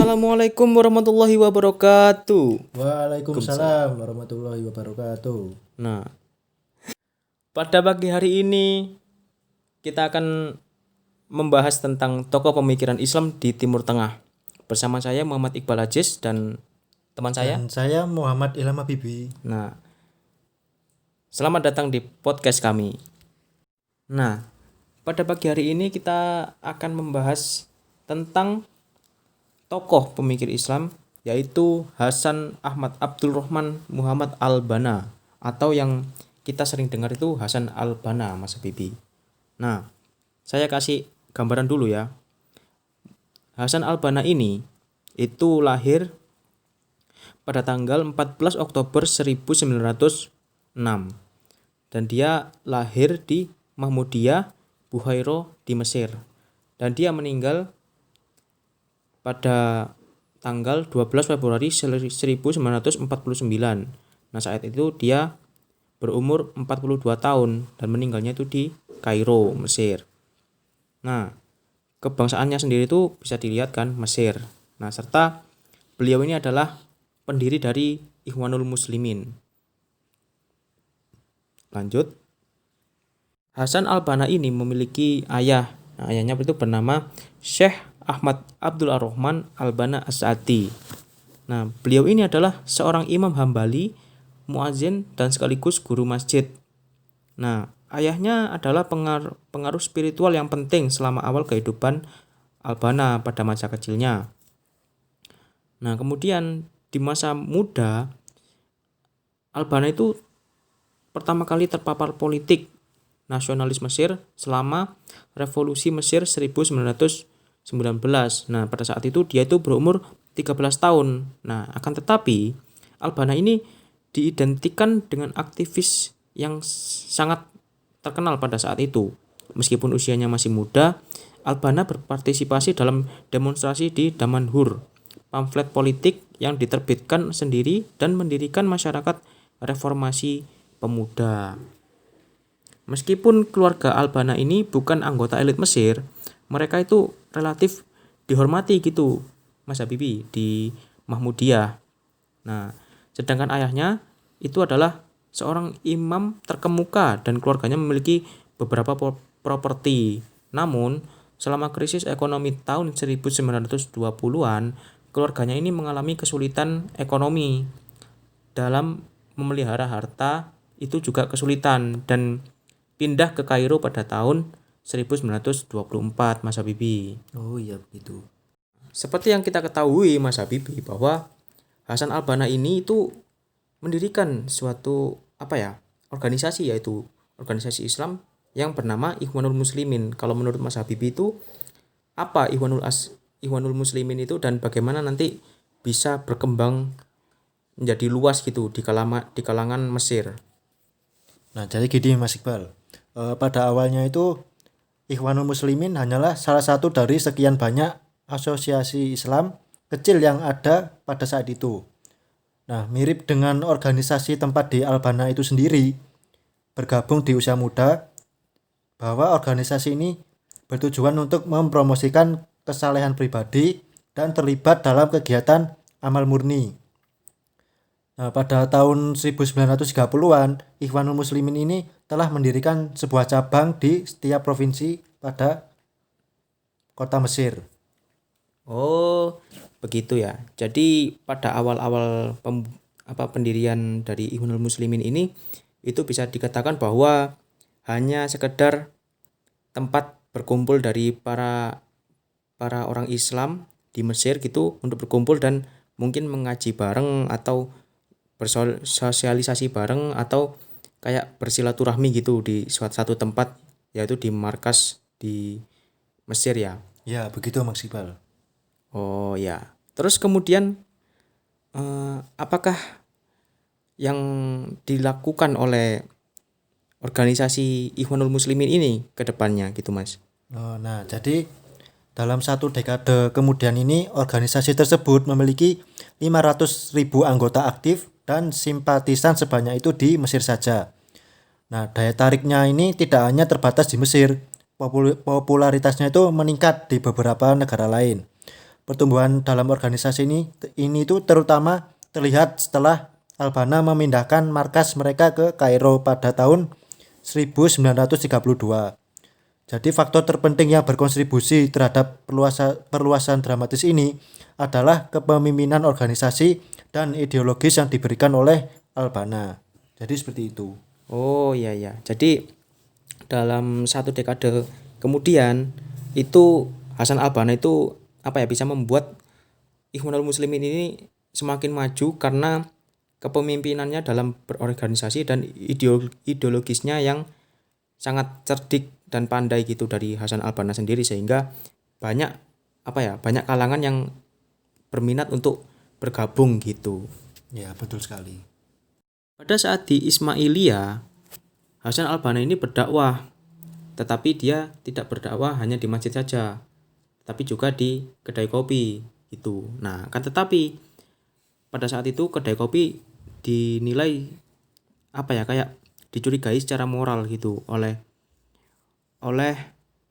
Assalamualaikum warahmatullahi wabarakatuh. Waalaikumsalam warahmatullahi wabarakatuh. Nah, pada pagi hari ini kita akan membahas tentang tokoh pemikiran Islam di Timur Tengah. Bersama saya Muhammad Iqbal Aziz dan teman saya. Dan saya Muhammad Ilham Habibi. Nah, selamat datang di podcast kami. Nah, pada pagi hari ini kita akan membahas tentang tokoh pemikir Islam yaitu Hasan Ahmad Abdul Rahman Muhammad Al-Banna atau yang kita sering dengar itu Hasan Al-Banna, Mas Habibi. Nah, saya kasih gambaran dulu ya. Hasan Al-Banna ini itu lahir pada tanggal 14 Oktober 1906 dan dia lahir di Mahmudiyah, Buhairah di Mesir, dan dia meninggal pada tanggal 12 Februari 1949. Nah, saat itu dia berumur 42 tahun dan meninggalnya itu di Kairo, Mesir. Nah, kebangsaannya sendiri itu bisa dilihat kan, Mesir. Nah, serta beliau ini adalah pendiri dari Ikhwanul Muslimin. Lanjut. Hasan Al-Banna ini memiliki ayah. Nah, ayahnya itu bernama Syekh Ahmad Abdul Rahman Al-Banna As-Sa'di. Nah, beliau ini adalah seorang imam Hambali, muadzin dan sekaligus guru masjid. Nah, ayahnya adalah pengaruh spiritual yang penting selama awal kehidupan Al-Banna pada masa kecilnya. Nah, kemudian di masa muda Al-Banna itu pertama kali terpapar politik nasionalis Mesir selama Revolusi Mesir 1919. Nah, pada saat itu dia itu berumur 13 tahun. Nah, akan tetapi Al-Banna ini diidentikan dengan aktivis yang sangat terkenal pada saat itu. Meskipun usianya masih muda, Al-Banna berpartisipasi dalam demonstrasi di Damanhur, pamflet politik yang diterbitkan sendiri dan mendirikan masyarakat reformasi pemuda. Meskipun keluarga Al-Banna ini bukan anggota elit Mesir, mereka itu relatif dihormati gitu, Mas Habibi, di Mahmudiyah. Nah, sedangkan ayahnya itu adalah seorang imam terkemuka dan keluarganya memiliki beberapa properti. Namun, selama krisis ekonomi tahun 1920-an, keluarganya ini mengalami kesulitan ekonomi. Dalam memelihara harta itu juga kesulitan dan pindah ke Kairo pada tahun 1924, Mas Habibi. Oh iya begitu. Seperti yang kita ketahui, Mas Habibi, bahwa Hasan Al-Banna ini itu mendirikan suatu organisasi, yaitu organisasi Islam yang bernama Ikhwanul Muslimin. Kalau menurut Mas Habibi itu apa Ikhwanul Muslimin itu dan bagaimana nanti bisa berkembang menjadi luas gitu di kalangan Mesir? Nah, jadi gini Mas Iqbal. Pada awalnya itu Ikhwanul Muslimin hanyalah salah satu dari sekian banyak asosiasi Islam kecil yang ada pada saat itu. Nah, mirip dengan organisasi tempat di Al-Banna itu sendiri, bergabung di usia muda, bahwa organisasi ini bertujuan untuk mempromosikan kesalehan pribadi dan terlibat dalam kegiatan amal murni. Nah, pada tahun 1930-an, Ikhwanul Muslimin ini telah mendirikan sebuah cabang di setiap provinsi pada kota Mesir. Oh, begitu ya. Jadi pada awal-awal pendirian dari Ikhwanul Muslimin ini itu bisa dikatakan bahwa hanya sekedar tempat berkumpul dari para orang Islam di Mesir gitu untuk berkumpul dan mungkin mengaji bareng atau bersosialisasi bareng atau kayak bersilaturahmi gitu di suatu tempat, yaitu di markas di Mesir ya. Ya, begitu Mas Iqbal. Oh ya. Terus kemudian apakah yang dilakukan oleh organisasi Ikhwanul Muslimin ini ke depannya gitu, Mas? Nah, jadi dalam satu dekade kemudian ini organisasi tersebut memiliki 500.000 anggota aktif dan simpatisan sebanyak itu di Mesir saja. Nah, daya tariknya ini tidak hanya terbatas di Mesir, popularitasnya itu meningkat di beberapa negara lain. Pertumbuhan dalam organisasi ini tuh terutama terlihat setelah Al-Banna memindahkan markas mereka ke Kairo pada tahun 1932. Jadi faktor terpenting yang berkontribusi terhadap perluasan dramatis ini adalah kepemimpinan organisasi dan ideologis yang diberikan oleh Al-Banna. Jadi seperti itu. Oh iya ya. Jadi dalam satu dekade kemudian itu Hasan Al-Banna itu bisa membuat Ikhwanul Muslimin ini semakin maju karena kepemimpinannya dalam berorganisasi dan ideologisnya yang sangat cerdik dan pandai gitu dari Hasan Al-Banna sendiri, sehingga banyak banyak kalangan yang berminat untuk bergabung gitu. Ya, betul sekali. Pada saat di Ismailiyah, Hasan Al-Banna ini berdakwah, tetapi dia tidak berdakwah hanya di masjid saja, tapi juga di kedai kopi gitu. Nah, kan tetapi pada saat itu kedai kopi dinilai kayak dicurigai secara moral gitu oleh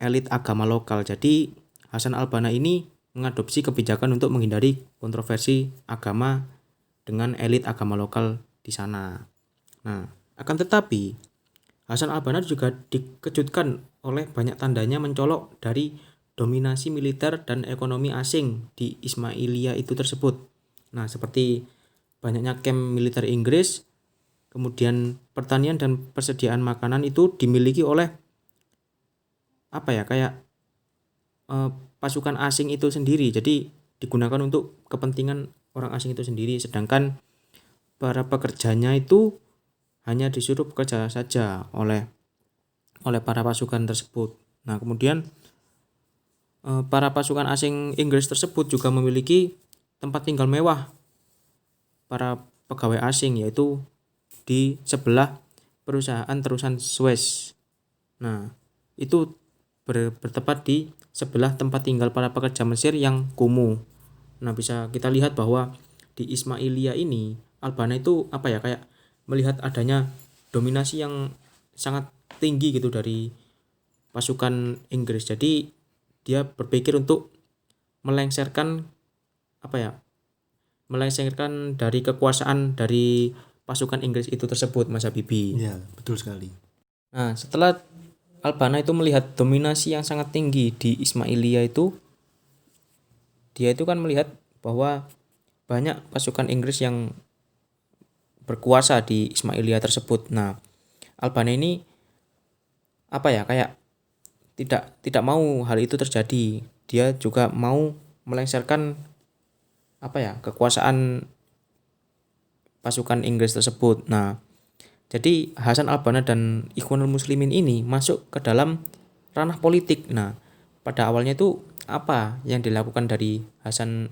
elit agama lokal. Jadi Hasan Al-Banna ini mengadopsi kebijakan untuk menghindari kontroversi agama dengan elit agama lokal di sana. Nah, akan tetapi Hasan Al-Banna juga dikejutkan oleh banyak tandanya mencolok dari dominasi militer dan ekonomi asing di Ismailiyah itu tersebut. Nah, seperti banyaknya kamp militer Inggris, kemudian pertanian dan persediaan makanan itu dimiliki oleh pasukan asing itu sendiri. Jadi digunakan untuk kepentingan orang asing itu sendiri, sedangkan para pekerjanya itu hanya disuruh bekerja saja oleh para pasukan tersebut. Nah, kemudian para pasukan asing Inggris tersebut juga memiliki tempat tinggal mewah para pegawai asing, yaitu di sebelah perusahaan terusan Suez. Nah, itu bertepat di sebelah tempat tinggal para pekerja Mesir yang kumuh. Nah, bisa kita lihat bahwa di Ismailiyah ini Al-Banna itu kayak melihat adanya dominasi yang sangat tinggi gitu dari pasukan Inggris. Jadi dia berpikir untuk melengsarkan dari kekuasaan dari pasukan Inggris itu tersebut, Mas Habibie. Ya, betul sekali. Nah, setelah Al-Banna itu melihat dominasi yang sangat tinggi di Ismailiyah itu, dia itu kan melihat bahwa banyak pasukan Inggris yang berkuasa di Ismailiyah tersebut. Nah, Al-Banna ini kayak tidak mau hal itu terjadi. Dia juga mau melengsarkan kekuasaan pasukan Inggris tersebut. Nah, jadi Hasan Al-Banna dan Ikhwanul Muslimin ini masuk ke dalam ranah politik. Nah, pada awalnya itu apa yang dilakukan Hasan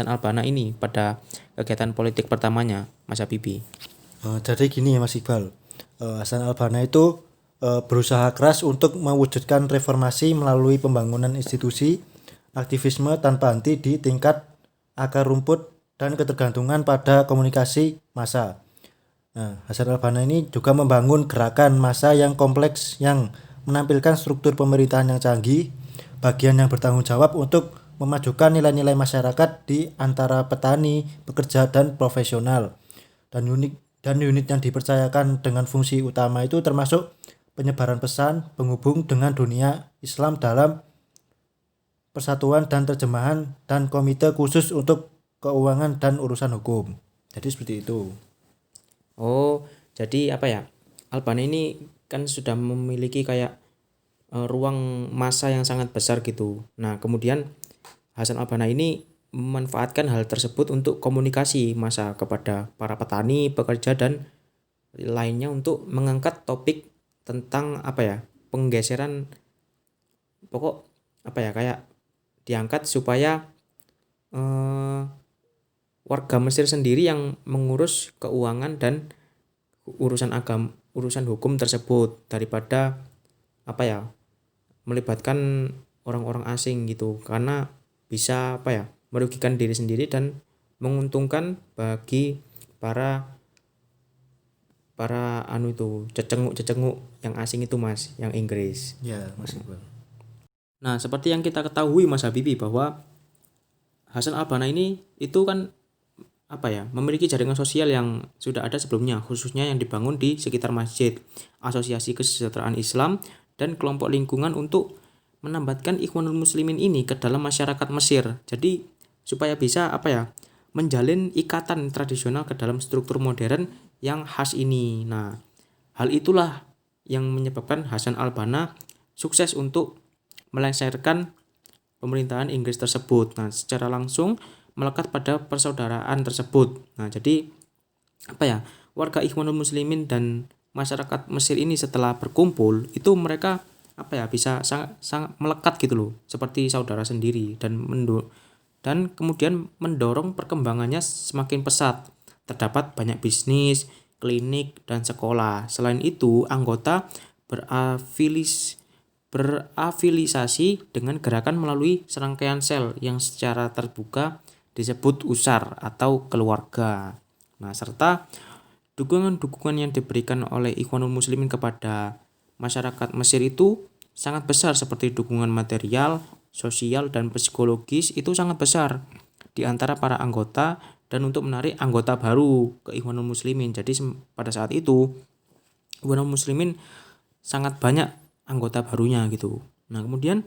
Al-Banna ini pada kegiatan politik pertamanya, Mas Habibie? Jadi gini ya Mas Iqbal, Hasan Al-Banna itu berusaha keras untuk mewujudkan reformasi melalui pembangunan institusi, aktivisme tanpa henti di tingkat akar rumput dan ketergantungan pada komunikasi massa. Nah, Hasan Al-Banna ini juga membangun gerakan massa yang kompleks yang menampilkan struktur pemerintahan yang canggih, bagian yang bertanggung jawab untuk memajukan nilai-nilai masyarakat di antara petani, pekerja, dan profesional. Dan unit yang dipercayakan dengan fungsi utama itu termasuk penyebaran pesan, penghubung dengan dunia Islam dalam persatuan dan terjemahan, dan komite khusus untuk keuangan dan urusan hukum. Jadi seperti itu. Oh, jadi Al-Banna ini kan sudah memiliki kayak ruang massa yang sangat besar gitu. Nah, kemudian Hasan Al-Banna ini memanfaatkan hal tersebut untuk komunikasi massa kepada para petani, pekerja, dan lainnya untuk mengangkat topik tentang penggeseran pokok kayak diangkat supaya warga Mesir sendiri yang mengurus keuangan dan urusan hukum tersebut daripada melibatkan orang-orang asing gitu, karena bisa merugikan diri sendiri dan menguntungkan bagi para cecenguk yang asing itu, Mas, yang Inggris. Ya, Mas Iqbal. Nah, seperti yang kita ketahui Mas Habibi bahwa Hasan Al-Banna ini itu kan memiliki jaringan sosial yang sudah ada sebelumnya, khususnya yang dibangun di sekitar masjid, asosiasi kesejahteraan Islam, dan kelompok lingkungan untuk menambatkan Ikhwanul Muslimin ini ke dalam masyarakat Mesir. Jadi supaya bisa menjalin ikatan tradisional ke dalam struktur modern yang khas ini. Nah, hal itulah yang menyebabkan Hasan Al-Banna sukses untuk melengsarkan pemerintahan Inggris tersebut. Nah, secara langsung melekat pada persaudaraan tersebut. Nah, jadi warga Ikhwanul Muslimin dan masyarakat Mesir ini setelah berkumpul itu mereka bisa sangat sangat melekat gitu loh, seperti saudara sendiri, dan kemudian mendorong perkembangannya semakin pesat. Terdapat banyak bisnis, klinik, dan sekolah. Selain itu, anggota berafilisasi dengan gerakan melalui serangkaian sel yang secara terbuka disebut usar atau keluarga. Nah, serta dukungan-dukungan yang diberikan oleh Ikhwanul Muslimin kepada masyarakat Mesir itu sangat besar, seperti dukungan material, sosial, dan psikologis itu sangat besar di antara para anggota dan untuk menarik anggota baru ke Ikhwanul Muslimin. Jadi pada saat itu Ikhwanul Muslimin sangat banyak anggota barunya gitu. Nah, kemudian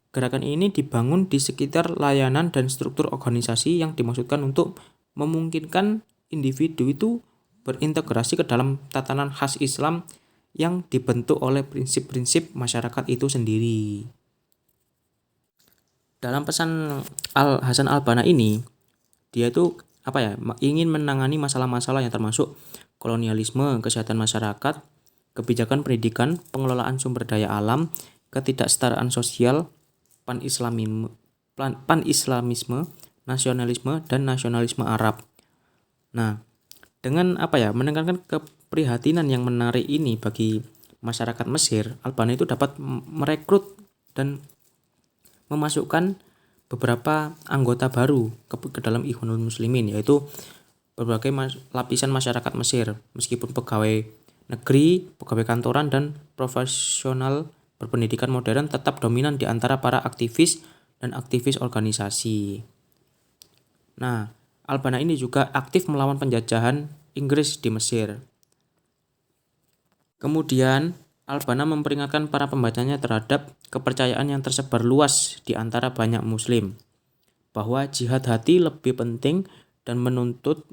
gerakan ini dibangun di sekitar layanan dan struktur organisasi yang dimaksudkan untuk memungkinkan individu itu berintegrasi ke dalam tatanan khas Islam yang dibentuk oleh prinsip-prinsip masyarakat itu sendiri. Dalam pesan Hasan Al-Banna ini, dia itu ingin menangani masalah-masalah yang termasuk kolonialisme, kesehatan masyarakat, kebijakan pendidikan, pengelolaan sumber daya alam, ketidaksetaraan sosial, pan-islamisme, nasionalisme, dan nasionalisme Arab. Nah, dengan menekankan keprihatinan yang menarik ini bagi masyarakat Mesir, Al-Banna itu dapat merekrut dan memasukkan beberapa anggota baru ke dalam Ikhwanul Muslimin, yaitu berbagai lapisan masyarakat Mesir, meskipun pegawai negeri, pegawai kantoran, dan profesional berpendidikan modern tetap dominan di antara para aktivis dan aktivis organisasi. Nah, Al-Banna ini juga aktif melawan penjajahan Inggris di Mesir. Kemudian, Al-Banna memperingatkan para pembacanya terhadap kepercayaan yang tersebar luas di antara banyak muslim, bahwa jihad hati lebih penting dan menuntut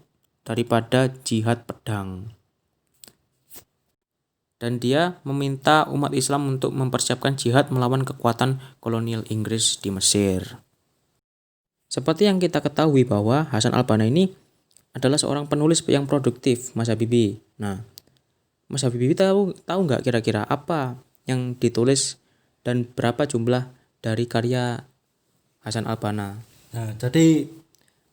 daripada jihad pedang. Dan dia meminta umat Islam untuk mempersiapkan jihad melawan kekuatan kolonial Inggris di Mesir. Seperti yang kita ketahui bahwa Hasan Al-Banna ini adalah seorang penulis yang produktif, Mas Habibi. Nah, Mas Habibi tahu nggak kira-kira apa yang ditulis dan berapa jumlah dari karya Hasan Al-Banna? Nah, jadi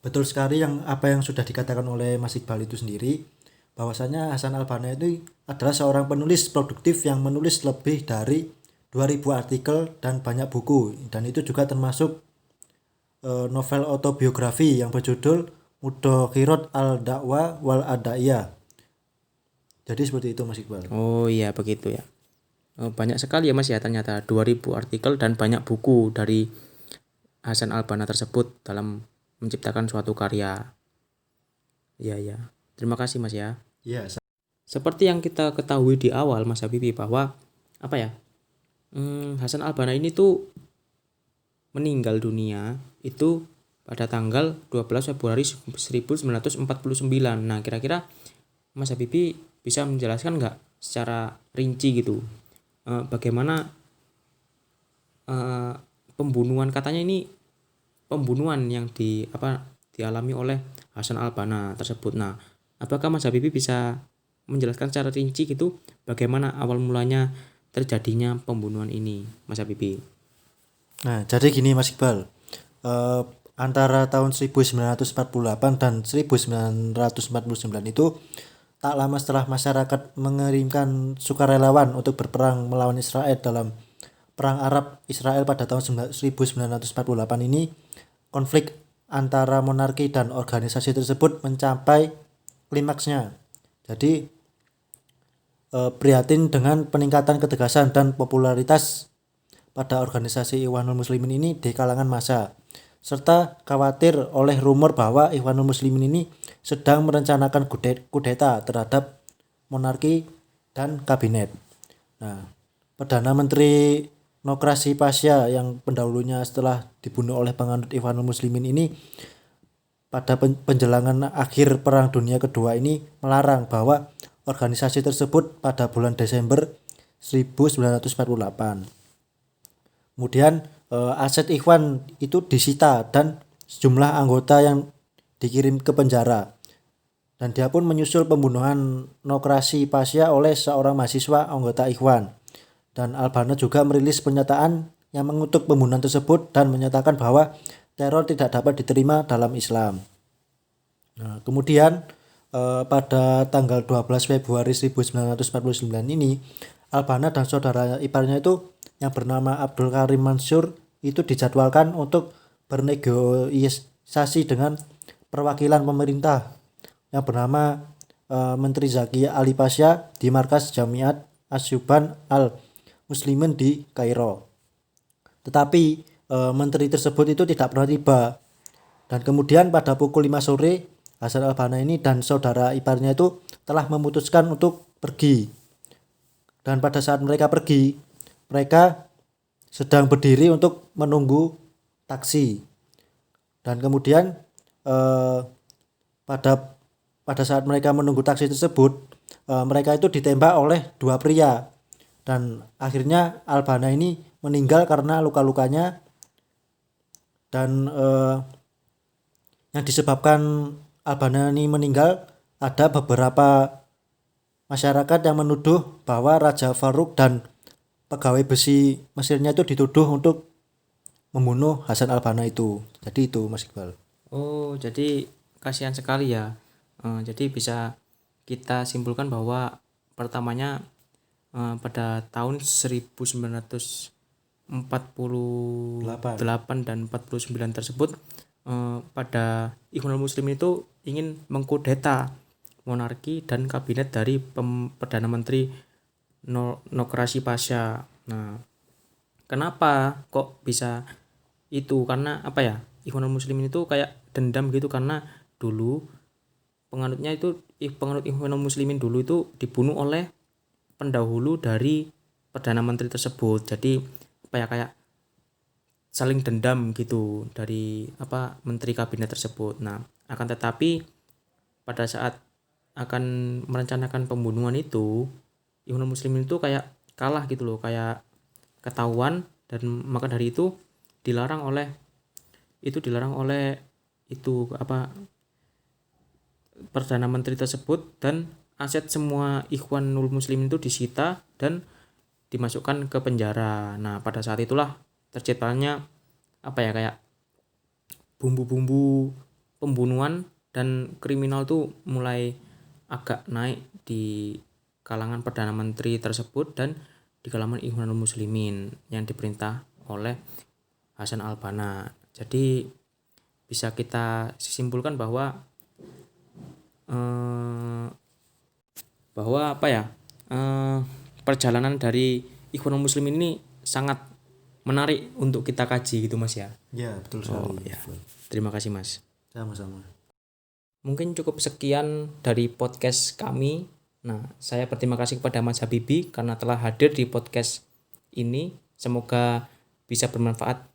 betul sekali apa yang sudah dikatakan oleh Mas Iqbal itu sendiri, bahwasanya Hasan Al-Banna itu adalah seorang penulis produktif yang menulis lebih dari 2000 artikel dan banyak buku, dan itu juga termasuk novel autobiografi yang berjudul Mudhakhirat al-Da'wah wal Adaiyah. Jadi seperti itu Mas Iqbal. Oh iya, begitu ya. Banyak sekali ya Mas ya, ternyata 2000 artikel dan banyak buku dari Hasan Al-Banna tersebut dalam menciptakan suatu karya. Iya. Terima kasih Mas ya. Iya. Seperti yang kita ketahui di awal Mas Habibi bahwa Hasan Al-Banna ini tuh meninggal dunia itu pada tanggal 12 Februari 1949. Nah, kira-kira Mas Habibi bisa menjelaskan nggak secara rinci gitu bagaimana pembunuhan, katanya ini pembunuhan yang dialami oleh Hasan Al-Banna tersebut. Nah, apakah Mas Habibi bisa menjelaskan secara rinci gitu bagaimana awal mulanya terjadinya pembunuhan ini, Mas Habibi? Nah, jadi gini Mas Iqbal, antara tahun 1948 dan 1949 itu tak lama setelah masyarakat mengirimkan sukarelawan untuk berperang melawan Israel dalam Perang Arab Israel pada tahun 1948 ini, konflik antara monarki dan organisasi tersebut mencapai klimaksnya. Jadi prihatin dengan peningkatan ketegasan dan popularitas pada organisasi Ikhwanul Muslimin ini di kalangan massa, serta khawatir oleh rumor bahwa Ikhwanul Muslimin ini sedang merencanakan kudeta terhadap monarki dan kabinet. Nah, Perdana Menteri Nokrasi Pasha yang pendahulunya setelah dibunuh oleh penganut Ikhwanul Muslimin ini pada penjelangan akhir Perang Dunia Kedua ini melarang bahwa organisasi tersebut pada bulan Desember 1948. Kemudian aset Ikhwan itu disita dan sejumlah anggota yang dikirim ke penjara. Dan dia pun menyusul pembunuhan Nokrasi Pasha oleh seorang mahasiswa anggota Ikhwan. Dan Al-Banna juga merilis pernyataan yang mengutuk pembunuhan tersebut dan menyatakan bahwa teror tidak dapat diterima dalam Islam. Nah, kemudian pada tanggal 12 Februari 1949 ini, Al-Banna dan saudara iparnya itu yang bernama Abdul Karim Mansur itu dijadwalkan untuk bernegosiasi dengan perwakilan pemerintah yang bernama Menteri Zaki Ali Pasha di markas Jamiat Asyuban Al-Muslimin di Kairo. Tetapi menteri tersebut itu tidak pernah tiba. Dan kemudian pada pukul 5 sore Hasan Al-Banna ini dan saudara iparnya itu telah memutuskan untuk pergi. Dan pada saat mereka pergi, mereka sedang berdiri untuk menunggu taksi. Dan kemudian pada saat mereka menunggu taksi tersebut, mereka itu ditembak oleh dua pria. Dan akhirnya Al-Banna ini meninggal karena luka-lukanya. Dan yang disebabkan Al-Banna ini meninggal, ada beberapa masyarakat yang menuduh bahwa Raja Farouk dan pegawai besi Mesirnya itu dituduh untuk membunuh Hasan Al-Banna itu. Jadi itu Mas Iqbal. Oh, jadi kasihan sekali ya. Jadi bisa kita simpulkan bahwa pertamanya pada tahun 1948 dan 49 tersebut pada Ikhwanul Muslimin itu ingin mengkudeta monarki dan kabinet dari Perdana Menteri Nokrasi Pasha. Nah, kenapa kok bisa itu? Karena apa ya? Ikhwanul Muslimin itu kayak dendam gitu karena dulu penganut Ikhwanul Muslimin dulu itu dibunuh oleh pendahulu dari Perdana Menteri tersebut. Jadi apa ya, kayak saling dendam gitu dari menteri kabinet tersebut. Nah, akan tetapi pada saat akan merencanakan pembunuhan itu, Ikhwanul Muslimin itu kayak kalah gitu loh, kayak ketahuan, dan maka dari itu dilarang oleh Perdana Menteri tersebut, dan aset semua Ikhwanul Muslimin itu disita dan dimasukkan ke penjara. Nah, pada saat itulah terciptanya kayak bumbu-bumbu pembunuhan dan kriminal tuh mulai agak naik di kalangan Perdana Menteri tersebut dan di kalangan Ikhwanul Muslimin yang diperintah oleh Hasan Al-Banna. Jadi bisa kita simpulkan bahwa perjalanan dari Ikhwanul Muslimin ini sangat menarik untuk kita kaji gitu Mas ya. Ya, betul sekali. Ya. Terima kasih Mas. Sama-sama. Mungkin cukup sekian dari podcast kami. Nah, saya berterima kasih kepada Mas Habibi karena telah hadir di podcast ini. Semoga bisa bermanfaat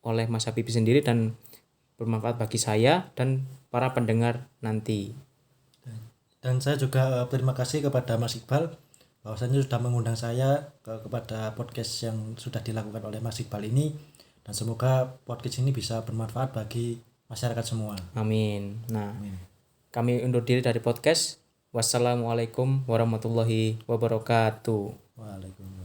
oleh Mas Habibi sendiri dan bermanfaat bagi saya dan para pendengar nanti. Dan saya juga terima kasih kepada Mas Iqbal bahwasanya sudah mengundang saya kepada podcast yang sudah dilakukan oleh Mas Iqbal ini, dan semoga podcast ini bisa bermanfaat bagi masyarakat semua. Amin. Nah, kami undur diri dari podcast. Wassalamualaikum warahmatullahi wabarakatuh. Waalaikumsalam.